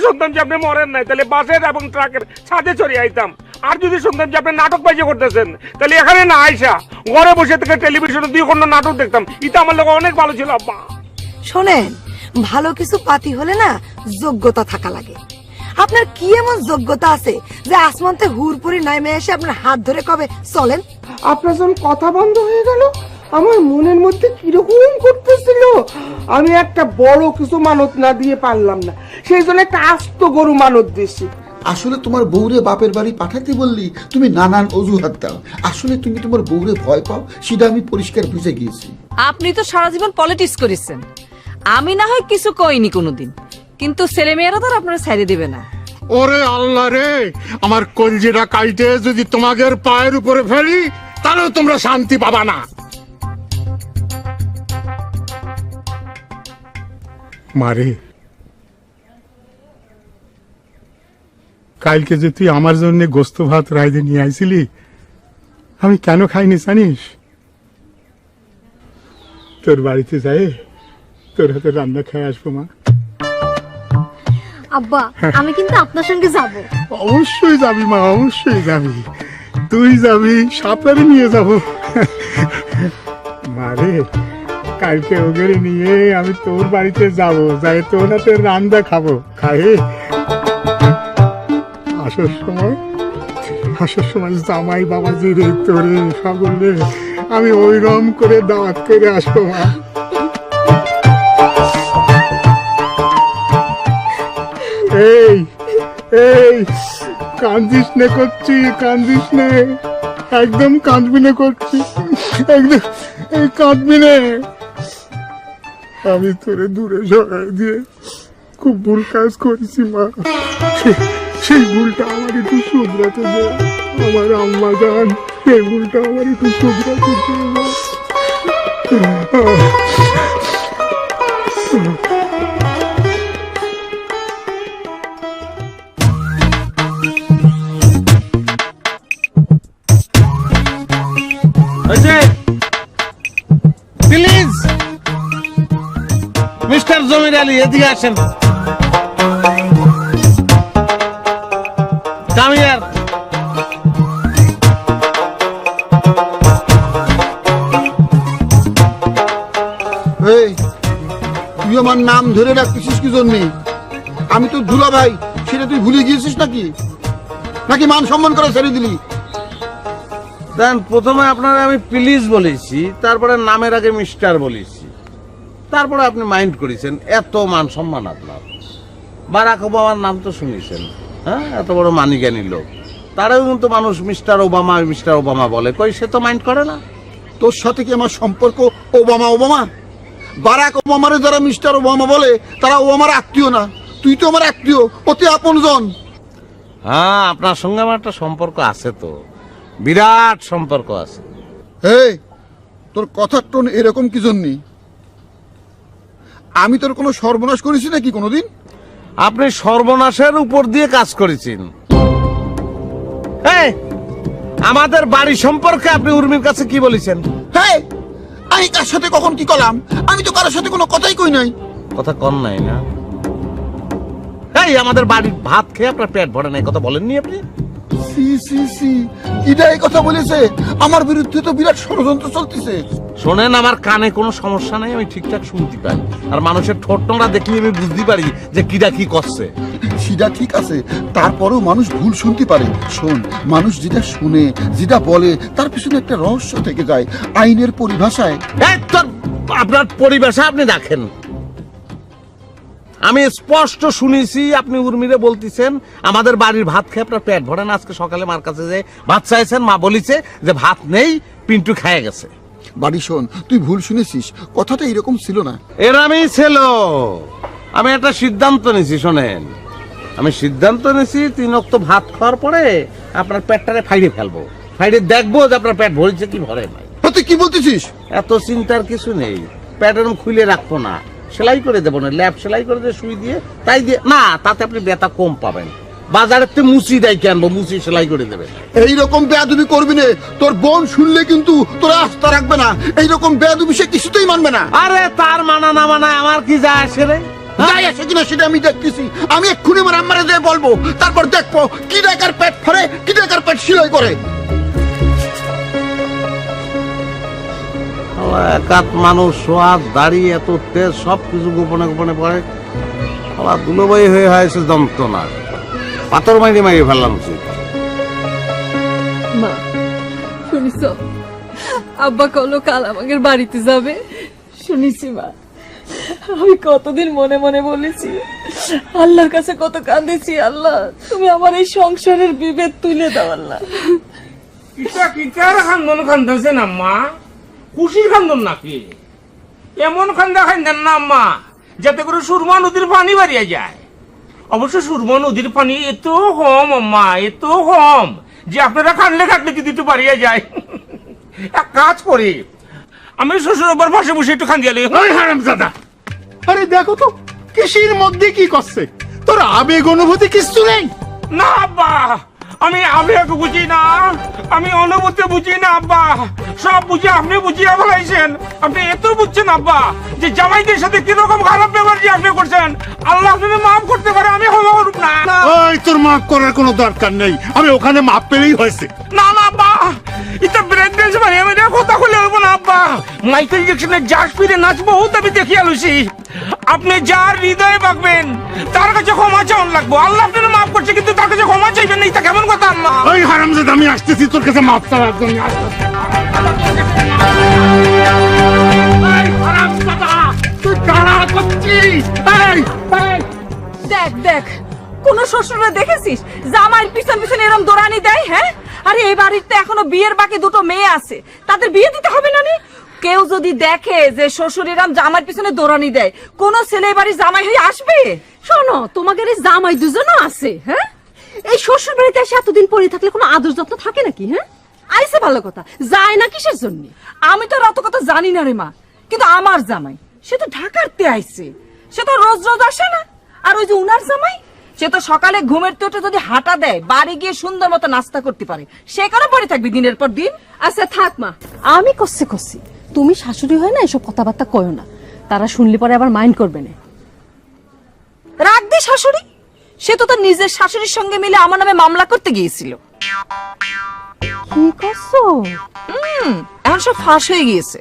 শুনতাম যে আপনি মরেন নাই তাহলে বাসের এবং ট্রাকের ছাদে চড়িয়ে আইতাম। আর যদি শুনতাম যে আপনি নাটক বাজি করতেছেন তাহলে এখানে না আইসা ঘরে বসে থেকে টেলিভিশনে 2 ঘন্টা নাটক দেখতাম। এটা আমার লোক অনেক ভালো ছিল আব্বা। শোনেন, ভালো কিছু পাতি হলে না যোগ্যতা থাকা লাগে। আপনার কি এমন যোগ্যতা আছে যে আসমানতে হুরপুরি নামে এসে আপনার হাত ধরে কবে চলেন? আপনার যখন কথা বন্ধ হয়ে গেল আমার মনের মধ্যে কিরকম করতেছিল। আমি একটা বড় কিছু মানত না দিয়ে পারলাম না, সেই জন্য একটা আস্ত গরু মানত দিয়েছি। আসলে তোমার বউরে বাপের বাড়ি পাঠাতে বললি তুমি নানান অজুহাত দাও। আসলে তুমি তোমার বউরে ভয় পাও, সেটা আমি পরিষ্কার বুঝে গিয়েছি। আপনি তো সারা জীবন পলিটিক্স করেছেন, আমি না হয় কিছু কইনি কোনোদিন, কিন্তু ছেলেমেয়েরা তো আপনারা ছেড়ে দেবে না। ওরে আল্লাহ রে, আমার কলজিটা কাইটে যদি তোমাদের পায়ের উপরে ফেলি তাহলে তোমরা শান্তি পাবা না। মারে, কালকে যে তুই আমার জন্য গোস্ত ভাত রাইদে নিয়ে আইছিলি, আমি কেন খাইনি জানিস? তোর বাড়িতে যাই তোর হাতে রান্না খাই আসবো মা। আব্বা, আমি কিন্তু আপনার সঙ্গে যাব। অবশ্যই যাবি মা, অবশ্যই যাবি। তুই যাবি, সাপলারে নিয়ে যাব। মারে, কালকে ওদের নিয়ে আমি তোর বাড়িতে যাব, যাই তোর হাতে রান্না খাবো। খাই আসার সময় জামাই বাবাজি রে তোরে সকলে আমি ওইরকম করে দাওয়াত করে আসবো মা। এই এই কান্দিস নে করছি, কান্দিস নে, একদম কাঁদবি না করছি, একদম কাঁদবি নে। আমি তোরে দূরে সরাই দিয়ে খুব ভুল কাজ করেছি মা, সেই ভুলটা আমার একটু শুধরাতে দে আমার আম্মা জান, সেই ভুলটা আমার একটু শুধরাতে দে মা। প্লিজ মিস্টার জমির আলী, এদিকে আসেন। Come here. এই তুই আমার নাম ধরে রাখতেছিস কি জন্যে? আমি তো দুলা ভাই, সেটা তুই ভুলে গিয়েছিস নাকি? নাকি মান সম্মান করে ছেড়ে দিলি? দেন, প্রথমে আপনারা আমি প্লিজ বলেছি, তারপরে নামের আগে মিস্টার বলেছি, তারপরে আপনি মাইন্ড করেছেন। এত মান সম্মান আপনার। বারাক ওবামার নাম তো শুনেছেন, হ্যাঁ, এত বড় মানি জ্ঞানী লোক, তারাও কিন্তু মানুষ মিস্টার ওবামা বলে, কই সে তো মাইন্ড করে না। তোর সাথে কি আমার সম্পর্ক ওবামা? বারাক ওবামারে যারা মিস্টার ওবামা বলে তারা ওবামার আত্মীয় না, তুই তো আমার আত্মীয়, অতি আপনজন। হ্যাঁ, আপনার সঙ্গে আমার একটা সম্পর্ক আছে, তো বিরাট সম্পর্ক আছে। এই তোর কথার টোন এরকম কি জন্যে? আমি তোর কোনো সর্বনাশ করেছি নাকি কোনোদিন? আপনি সর্বনাশের উপর দিয়ে কাজ করেছেন। এই, আমাদের বাড়ি সম্পর্কে আপনি উর্মির কাছে কি বলেছেন? হ্যাঁ, আমি কার সাথে কখন কি করলাম? আমি তো কারোর সাথে কোনো কথাই কই নাই। কথা কন নাই না? এই, আমাদের বাড়ির ভাত খেয়ে আপনার পেট ভরে নাই, কথা বলেননি আপনি? এই কথা বলেছে? আমার বিরুদ্ধে তো বিরাট ষড়যন্ত্র চলতেছে। শোনেন, আমার কানে কোনো সমস্যা নাই, আমি ঠিকঠাক শুনতে পাই, আর মানুষের ঠোঁটটা দেখলে আমি বুঝতে পারি যে কিটা কি করছে। সেটা ঠিক আছে, তারপরেও মানুষ ভুল শুনতে পারে। শোন, মানুষ যেটা শুনে, যেটা বলে, তার পিছনে একটা রহস্য থেকে যায়। আইনের পরিভাষায় আপনার পরিভাষা আপনি রাখেন। আমি স্পষ্ট শুনেছি আপনি উর্মিরে বলতেছেন আমাদের বাড়ির ভাত খেয়ে আপনার পেট ভরে না। আজকে সকালে মার কাছে যে ভাত চাইছেন, মা বলিছে যে ভাত নেই, পিন্টু খেয়ে গেছে। বাড়ি শোন, তুই ভুল শুনেছিস, কথাটা এরকম ছিল না। এরামই ছিল। আমি একটা সিদ্ধান্ত নিয়েছি, শোনেন, আমি সিদ্ধান্ত নিয়েছি 3 ওয়াক্ত ভাত খাওয়ার পরে আপনার পেটটারে ফাইড়ে ফেলবো, ফাইড়ে দেখবো যে আপনার পেট ভরেছে কি ভরে নাই। তুই কি বলতেছিস? এত চিন্তার কিছু নেই, পেট এরকম খুলে রাখবো না, সেলাই করে দেবো না, ল্যাব সেলাই করে দিয়ে সুই দিয়ে তাই দিয়ে না, তাতে আপনি ব্যথা কম পাবেন। বাজারের থেকে মুচি দেয় আনবো, মুচি সেলাই করে দেবে। এইরকম বেয়াদবি করবি না, তোর বোন শুনলে কিন্তু তোর আস্থা রাখবে না। এইরকম বেয়াদবি সে কিছুতেই মানবে না। আরে তার মানা না মানা আমার কি যায় আসে রে? যাই আছে কিনা সেটা আমি দেখতেছি। আমি এক্ষুনি আমার আম্মারে যেয়ে বলবো, তারপর দেখবো কি টাকার পেট ভরে, কি টাকার পেট সিলাই করে। একাত মানুষ, সোয়াদ, দাড়ি, এত তেজ, সবকিছু গোপনে গোপনে পড়ে। আবার দুলোবাই হয়ে হয়েছে যন্ত্রণা, পাথর মাইরে মাইরে ফেললাম উচিত। মা শুনিস, আব্বা কলো কাল আমাদের বাড়িতে যাবে। শুনেছি মা, আমি কতদিন মনে মনে বলেছি, আল্লাহর কাছে কত কাঁদেছি, আল্লাহ তুমি আমার এই সংসারের বিভেদ তুলে দাও আল্লাহ। কিটার খান্দন খান্দাছেন আম্মা? খুশির খান্দন নাকি? এমন খান্দা খান্দেন না আম্মা যাতে করে সুরমা নদীর পানি বাড়িয়ে যায়। অবশ্য সুরমা নদীর পানি এত কম আম্মা, এত কম যে আপনারা খানলে খাটলে যদি একটু বাড়িয়ে যায়। এক কাজ করি, আমি শ্বশুর আবার পাশে বসে একটু খান দিয়ালি। হারামজাদা, আরে দেখো তো কিসের মধ্যে কি করছে, তোর আবেগ অনুভূতি কিছু নেই? না আব্বা, আমি আবেগ বুঝি না, আমি অনুভূতি বুঝি না আব্বা, সব বুঝে আপনি বুঝিয়ে ফেলাইছেন। আপনি এত বুঝছেন আব্বা যে জামাইদের সাথে কিরকম খারাপ ব্যবহার যে আপনি করছেন, আল্লাহ আপনাকে মাফ করতে পারে, আমি ক্ষমা করব না। ওই তোর মাফ করার কোনো দরকার নেই, আমি ওখানে মাপ পেলেই হয়েছে। না না আব্বা, এটা ব্রেক ড্যান্স মানে আমি কথা খুলে হবো না আব্বা। মাইকেল জ্যাকসনের জাস ফিরে নাচবো আমি দেখিয়া লুছি। আপনি যার হৃদয়ে বাঁকবেন তার কাছে ক্ষমা চাওয়ান লাগবো। আল্লাহ আপনাকে মাফ করছে কিন্তু তার কাছে ক্ষমা চাইবেন না, এটা কেমন কথা আম্মা? ওই হারামজাদা, আমি আসতেছি তোর কাছে মাপ চাওয়ার জন্য। আসতেছি। এই হারামজাদা, তুই কারা করছিস? এই, এই। দেখ দেখ, কোন শ্বশুরে দেখেছিস জামাইয়ের পিছন পিছন এরকম দৌড়ানি দেয়? হ্যাঁ, আরে এই বাড়িতে এখনো বিয়ের বাকি দুটো মেয়ে আছে, তাদের বিয়ে দিতে হবে না? কেউ যদি দেখে যে শ্বশুর এরম জামাইয়ের পিছনে দৌড়ানি দেয়, কোন ছেলে বাড়ির জামাই হয়ে আসবে? শোনো, তোমাদের এই জামাই দুজনও আছে। হ্যাঁ, এই শ্বশুর বাড়িতে এসে এতদিন পরে থাকলে কোনো আদর যত্ন থাকে নাকি? হ্যাঁ, আইসে ভালো কথা, যায় না কিসের জন্য? আমি তো অত কথা জানি না রে মা, কিন্তু আমার জামাই সে তো ঢাকারতে আইছে, সে তো রোজ রোজ আসে না। আর ওই যে উনার জামাই, সে তো সকালে ঘুমের তোটে যদি হাঁটা দেয়, বাড়ি গিয়ে সুন্দর মতো নাস্তা করতে পারে, সে কেন পড়ে থাকবি দিনের পর দিন? আচ্ছা থাক মা, আমি কষছি, তুমি শাশুড়ি হয় না এসব কথাবার্তা কয়ো না, তারা শুনলে পরে আবার মাইন্ড করবে না। রাগ দি শাশুড়ি, সে তো তার নিজের শাশুড়ির সঙ্গে মিলে আমার নামে মামলা করতে গিয়েছিল। কি করছো? এখন সব ফাঁস হয়ে গিয়েছে।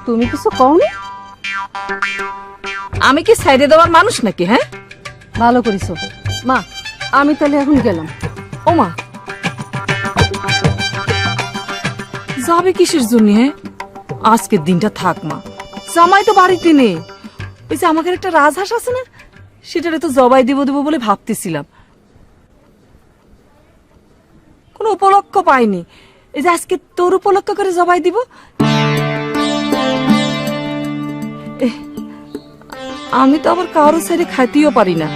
তুমি কিছু কওনি? আমি কি সাইডে দেওয়ার মানুষ নাকি? হ্যাঁ, ভালো করিস মা, আমি তাহলে এখন গেলাম। ও মা, যাবে কিসের জন্য? হ্যাঁ, আজকের দিনটা থাক মা, জামাই তো বাড়িতে নেই। ওই যে আমাদের একটা রাজহাঁস আছে না, সেটারে তো জবাই দিব দিব বলে ভাবতেছিলাম, কোনো উপলক্ষ পাইনি। এই যে আজকে তোর উপলক্ষ করে জবাই দিব। আমি তো আবার কারো ছেড়ে খাইতেও পারি না,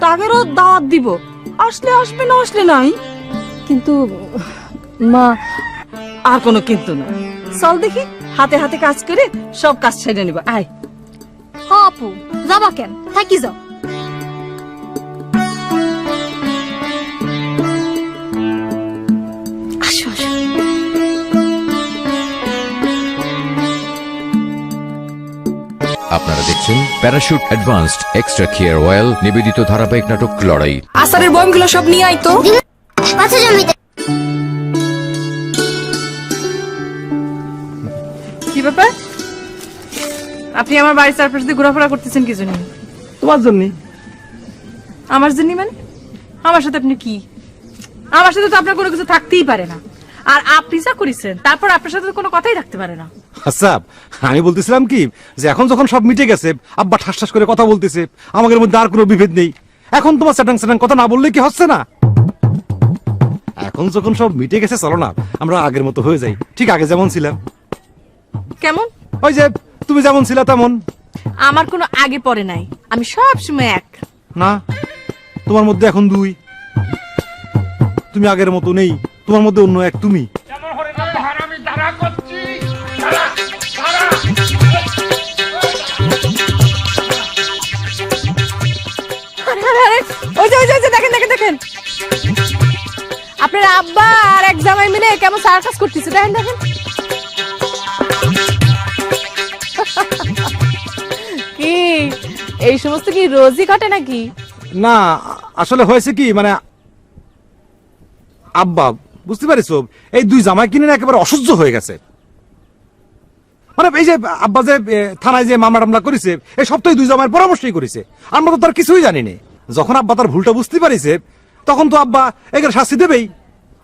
তাদেরও দাওয়াত দিব, আসলে আসবে না আসলে নাই। কিন্তু মা, আর কোনো কিন্তু না, চল দেখি হাতে হাতে কাজ করে সব কাজ ছেড়ে নিবা। আয়। হ আপু, যাবা কেন? থাকি যাও। আসো আসো। আপনারা দেখছেন parachute advanced extra care oil নিবেদিত ধারাবাহিক নাটক লড়াই। আসারের বয়মগুলো সব নিয়ে আই তো। কি ব্যাপার, আপনি আমার বাড়ির চারপাশ দিয়ে ঘোরাফেরা করতেছেন কি জন্য? তোমার জন্য। আমার জন্য মানে? আমার সাথে আপনি কি? আমার সাথে তো আপনার কোনো কিছু থাকতেই পারে না, আর আপনি যা করেছেন তারপর আপনার সাথে তো কোনো কথাই থাকতে পারে না। আচ্ছা, আমি বলতেছিলাম কি যে এখন যখন সব মিটে গেছে, আব্বা ঠাস ঠাস করে কথা বলতেছে, আমাদের মধ্যে আর কোনো বিভেদ নেই, এখন তোমার স্যাটাং স্যাটাং কথা না বললে কি হচ্ছে না? এখন যখন সব মিটে গেছে, চলো না আমরা আগের মতো হয়ে যাই, ঠিক আগে যেমন ছিলাম। কেমন? ওই যে তুমি যেমন ছিলা তেমন। আমার কোনো আগে পরে নাই, আমি সব সময় এক। না, তোমার মধ্যে এখন দুই, তুমি আগের মতো নেই, তোমার মধ্যে অন্য এক তুমি। দেখেন দেখেন দেখেন, আপনার আব্বা আর এক জামাই মিলে কেমন সার্কাস করতেছে, দেখেন দেখেন। এই সমস্ত কি রোজই ঘটে নাকি? না আসলে হয়েছে কি মানে আব্বা বুঝতে পারিস এই দুই জামাই কিনে একেবারে অসহ্য হয়ে গেছে। মানে এই যে আব্বা যে থানায় যে মামলা টামলা করেছে এই সপ্তাহে দুই জামাইয়ের পরামর্শই করেছে, আমরা তো তার কিছুই জানি না। যখন আব্বা তার ভুলটা বুঝতে পারিছে তখন তো আব্বা একে শাস্তি দেবেই।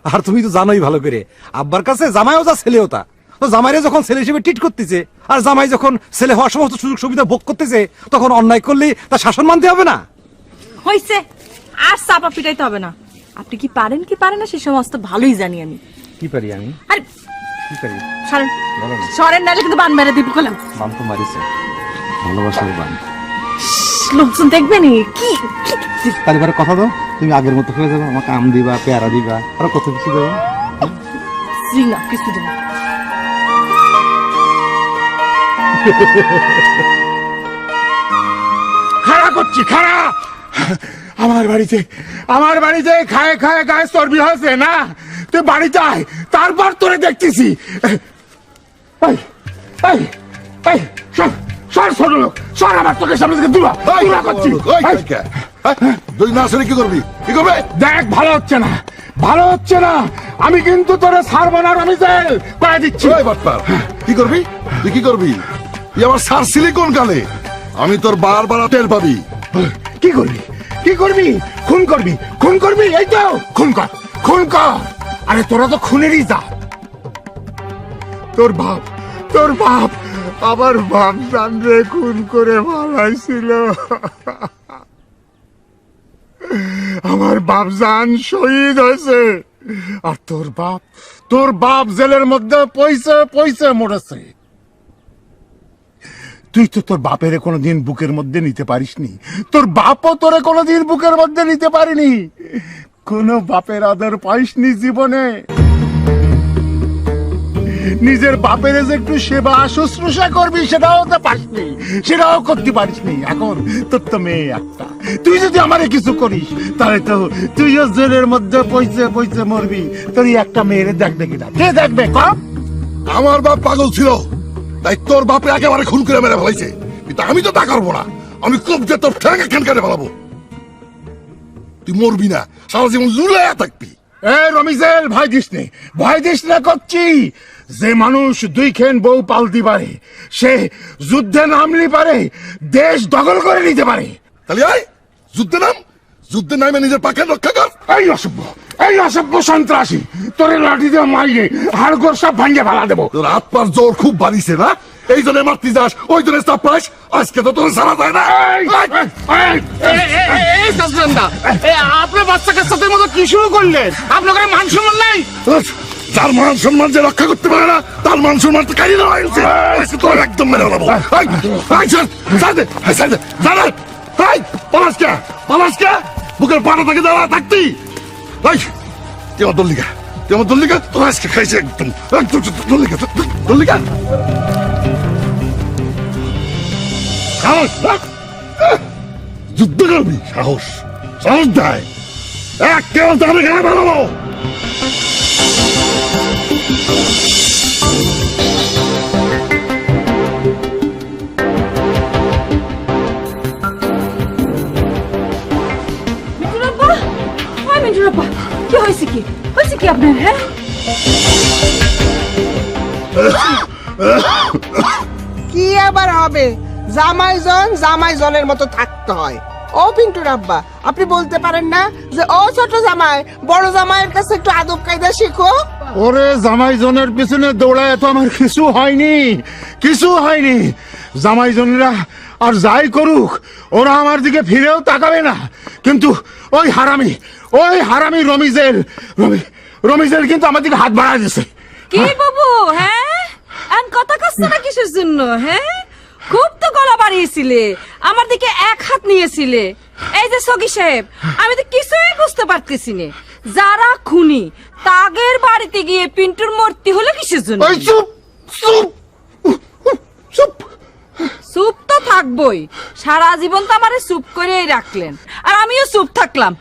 আর তুমি তো জানোই ভালো করে আব্বার কাছে জামাইও যা ছেলেও তা। তো জামাইরে যখন ছেলে হিসেবে ট্রিট করতেছে আর জামাই যখন ছেলে হওয়ার সমস্ত সুযোগ সুবিধা ভোগ করতেছে তখন অন্যায় করলে তার শাসন মানতে হবে না? হইছে, আর চাপা পিটাইতে হবে না। আপনি কি পারেন না সে সমস্ত ভালোই জানি আমি। কি পারি আমি? আরে কি পারি? সরেন সরেন, নাহলে কিন্তু বান মেরে দিব কলাম। বান তো মারিছে, ভালোবাসার বান। লোকজন দেখবেনি কি তার এবারে কথা দাও, তুমি আগের মতো হয়ে যাবে, আমাকে আম দিবা, পেয়ারা দিবা, আরো কত কিছু দেবো। না কিছু দেব খাড়া করছি খাড়া। আমার বাড়িতে খায় খায় গায়ে চর্বি হয়েছে না, তুই বাড়িতে আয় তারপর তোরে দেখতেছি। এই, এই, এই, সর, সর ছোট লোক, সর আমার তোকে সামনে থেকে দূরা করছি। তুই না আসলে কি করবি? কি করবে? দেখ ভালো হচ্ছে না, ভালো হচ্ছে না, আমি কিন্তু তোরে ছাড়বো না রমিজেল, কয়ে দিচ্ছি। কি করবি? তুই কি করবি? তুই আমার সারছিলি কোন কালে? আমি তোর বারবার টের পাবি। কি করবি? কি করবি? খুন করবি? খুন করবি? এই তো খুন কর, খুন কর। আরে তোরা তো খুনেরই যা। তোর বাপ আমার বাপ জানরে খুন করে মারাইছিল। আমার বাপ জান শহীদ হয়েছে, আর তোর বাপ জেলের মধ্যে পয়সা মরেছে। তুই তো তোর বাপের কোনোদিন বুকের মধ্যে নিতে পারিসনি, তোর বাপও তোরে কোনোদিন বুকের মধ্যে নিতে পারিনি। কোন বাপের আদর পাইসনি জীবনে। নিজের বাপের যে একটু সেবা শুশ্রূষা করবি সেটাও তো পারিসনি, সেটাও করতে পারিসনি। এখন তোর তো মেয়ে একটা, তুই যদি আমারে কিছু করিস তাহলে তো তুইও জেলের মধ্যে পয়সা মরবি। তোর একটা মেয়ের দেখবে কিনা? কে দেখবে? আমার বাপ পাগল ছিল, তাই তোর বাপে একেবারে খুন করে মেরে ফেলাইছে। কিন্তু আমি তো তা করবো না, আমি খুব যে তোর ঠ্যাঙ্গা খেন কেটে ফেলাবো। তুই মরবি না, সারা জীবন লুলাইয়া থাকবি। রমিজেল ভয় দিস না করছি। যে মানুষ দুই খেন বউ পালতে পারে সে যুদ্ধে নামলি পারে, দেশ দখল করে নিতে পারে। তাহলে আয় যুদ্ধে নামে নিজের পাখে রক্ষা কর। এই অসভ্য সন্ত্রাসী, তোরে লাঠি দিয়ে মাইরে হাড়গোড় সব ভাঙে ফেলা দেবো। তোর হাত পার জোর খুব বাড়িছে না, এই জন্য মারতে যাস, ওই জন্য চাপ পাস। আজকে তো তোর সারা যায় না। আপনার বাচ্চা কাচ্চাদের মতো কি শুরু করলেন? আপনার মান সম্মান নাই? যার মান সম্মান যে রক্ষা করতে পারে না তার মান সম্মান তো কারিয়ে দেওয়া হয়েছে। তোর একদম মেরে ফেলাবো। পালাসকে বুকের পাটা থেকে দেওয়া থাকতি। তুই আমার দল্লিকা তোর আজকে খাইছে একদম দল্লিকা। সাহস যুদ্ধ করবি? সাহস দেয় এক কেবল তাহলে খেলা ভালো। কি হয়েছে কি আপনার? হ্যাঁ কি আবার হবে? জামাই জনের মতো থাকতে হয়। ও পিন্টুর আব্বা, আপনি বলতে পারেন না যে ও ছোট জামাই বড় জামাইয়ের কাছে একটু আদব কায়দা শিখো? ওরে জামাই জনের পিছনে দৌড়ায় তো আমার কিছু হয়নি। জামাই জনেরা আর যাই করুক ওরা আমার দিকে ফিরেও তাকাবে না। কিন্তু ওই হারামি রমিজেল কিন্তু আমার দিকে হাত বাড়ায় দিছে। কি বাবু? হ্যাঁ কথা কাছে না কিসের জন্য? হ্যাঁ খুব তো গলা বাড়িয়েছিলে, আমার দিকে এক হাত নিয়েছিলে। এই যে সগি সাহেব, আমি তো কিছুই বুঝতে পারতেছি না। যারা খুনি তাগের বাড়িতে গিয়ে পিন্টুর মূর্তি হলো কিসের জন্য? চুপ তো থাকবই, সারা জীবন তো আমারে চুপ করেই রাখলেন, আর আমিও চুপ থাকলাম।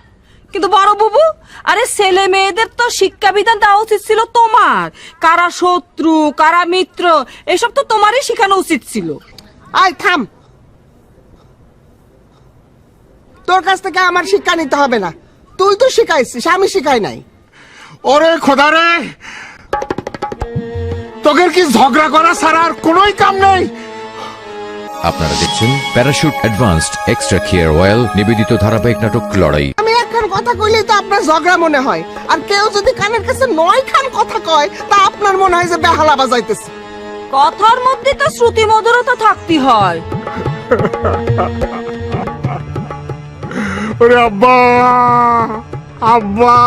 কিন্তু বড় বাবু, আরে ছেলে মেয়েদের তো শিক্ষা বিধান দেওয়া উচিত ছিল তোমার। কারা শত্রু কারা মিত্র এসব তো তোমারই শেখানো উচিত ছিল। আয় থাম, তোর কাছ থেকে আমার শিক্ষা নিতে হবে না, তুই তো শিখাইছিস, আমি শিখাই নাই। ওরে খোদা রে, তোদের কি ঝগড়া করা ছাড়া আর কোনোই কাম নেই? আপনারা দেখছেন parachute advanced extra care oil নিবেদিত ধারাবাহিক নাটক লড়াই। আমি একখান কথা কইলেই তো আপনার ঝগড়া মনে হয়, আর কেউ যদি কানের কাছে 9 খান কথা কয় তা আপনার মনে হয় যে বেহালা বাজাইতেছে। কথার মধ্যে তো শ্রুতি মধুরতা থাকতে হয়। ওরে আব্বা, আব্বা,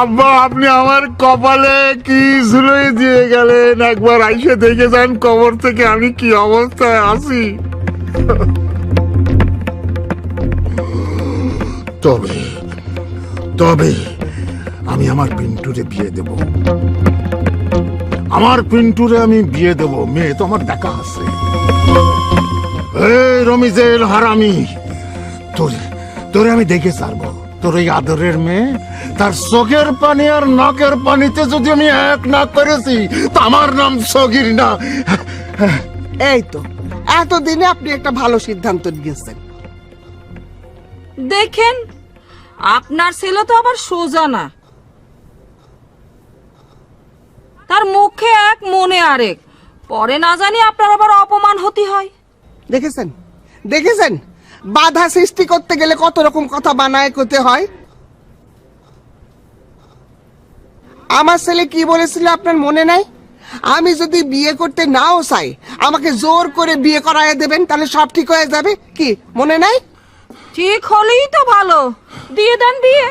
আব্বা, আপনি আমার কপালে কি ঝুলিয়ে দিয়ে গেলেন? একবার আইসে দেখে যান কবর থেকে আমি কি অবস্থায় আছি। তবে তবে আমি আমার পিন্টুরে বিয়ে দেব, আমার পিন্টুরে আমি বিয়ে দেব। মেয়ে তো আমার দেখা আছে। এই রমিজেল হারামি, তোরে আমি দেখে ছাড়বো। তোর এই আদরের মেয়ে, তার চোখের পানি আর নাকের পানিতে যদি আমি এক না করেছি তা আমার নাম সগির না। এই তো এতদিনে আপনি একটা ভালো সিদ্ধান্ত নিয়েছেন। দেখেন, আপনার ছেলে তো আবার সোজা না, তার মুখে এক মনে আরেক, পরে না জানি আপনার আবার অপমান হতে হয়। দেখেছেন দেখেছেন বাধা সৃষ্টি করতে গেলে কত রকম কথা বানায় করতে হয়। আমার ছেলে কি বলেছিল আপনার মনে নাই? আমি যদি বিয়ে করতে নাও চাই আমাকে জোর করে বিয়ে করায় দেবেন, তাহলে সব ঠিক হয়ে যাবে। কি মনে নাই? ঠিক হলেই তো ভালো, দিয়ে দেন বিয়ে।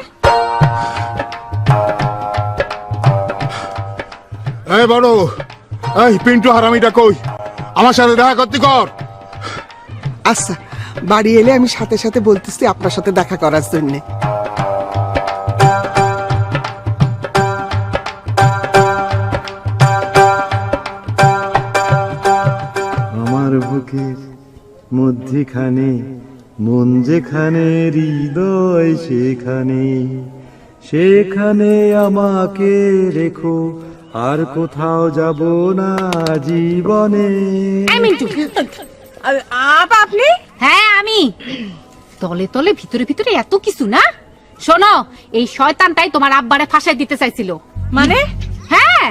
এই বড়, এই পিন্টু হারামিটা কই? আমার সাথে দেখা করতে কর। আচ্ছা, বাড়ি এলে আমি সাথে সাথে বলতেছি আপনার সাথে দেখা করার জন্য। আমার বুকের মধ্যখানে মন যেখানে, হৃদয় সেখানে, সেখানে আমাকে রেখো, আর কোথাও যাব না জীবনে। আপনি? হ্যাঁ আমি। তলে তলে ভিতরে ভিতরে এত কিছু না। শোনো, এই শয়তানটাই তোমার আব্বারে ফাঁসাই দিতে চাইছিল। মানে? হ্যাঁ,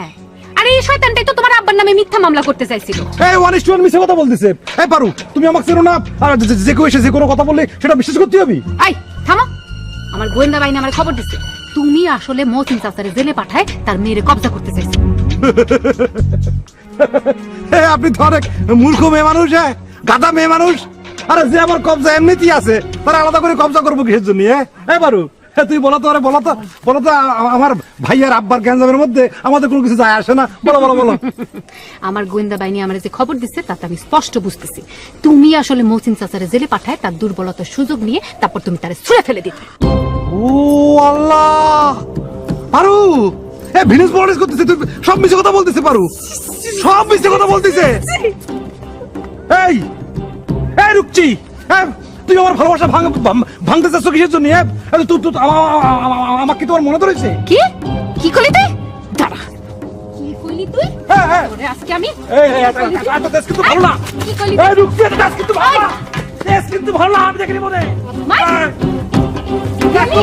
আরে এই শয়তানটাই তো তোমার আব্বার নামে মিথ্যা মামলা করতে চাইছিল। এই 1:1 মিছে কথা বলতেছে। এই পারু, তুমি আমাকে চেনো না, আর যে কেউ এসে যে কোনো কথা বললে সেটা বিশ্বাস করতে হবে? এই থামো, আমার গোয়েন্দা বাহিনী আমার খবর দিচ্ছে তুমি আসলে মহসিন চাচারে জেলে পাঠায় তার মেয়েরে কবজা করতে চাইছো। আপনি তো অনেক মূর্খ মেয়ে মানুষ, হ্যাঁ, গাধা মেয়ে মানুষ। আরে যে আমার কবজা এমনিতেই আছে, তারা আলাদা করে কবজা করবো কিসের জন্য? হ্যাঁ পারু, তুই বলো তো, আরে বলো তো, বলো তো, আমার ভাই আর আব্বার গ্যাঞ্জামের মধ্যে আমাদের কোনো কিছু যায় আসে না। বলো বলো বলো। আমার গোয়েন্দা বাহিনী আমার যে খবর দিচ্ছে তাতে আমি স্পষ্ট বুঝতেছি তুমি আসলে মহসিন চাচারে জেলে পাঠায় তার দুর্বলতার সুযোগ নিয়ে তারপর তুমি তারে ছুঁড়ে ফেলে দিতে। ও আল্লাহ, পারু, ভিনিস বলিস করতেছে, তুই সব মিছে কথা বলতেছে। পারু সব মিছে কথা বলতেছে। এই এই রুকচি, তুই আমার ভালোবাসা ভাঙতে চাচ্ছ কিসের জন্য? আমাকে তোমার মনে ধরেছে? কি কি করলি তুই? দাঁড়া, কি করলি তুই? ওরে আজকে আমি কিন্তু ভালো না। কি করলি? এই রুকচি, কিন্তু ভালো না, কিন্তু ভালো না, আমি দেখিনি মনে। মাই দেখো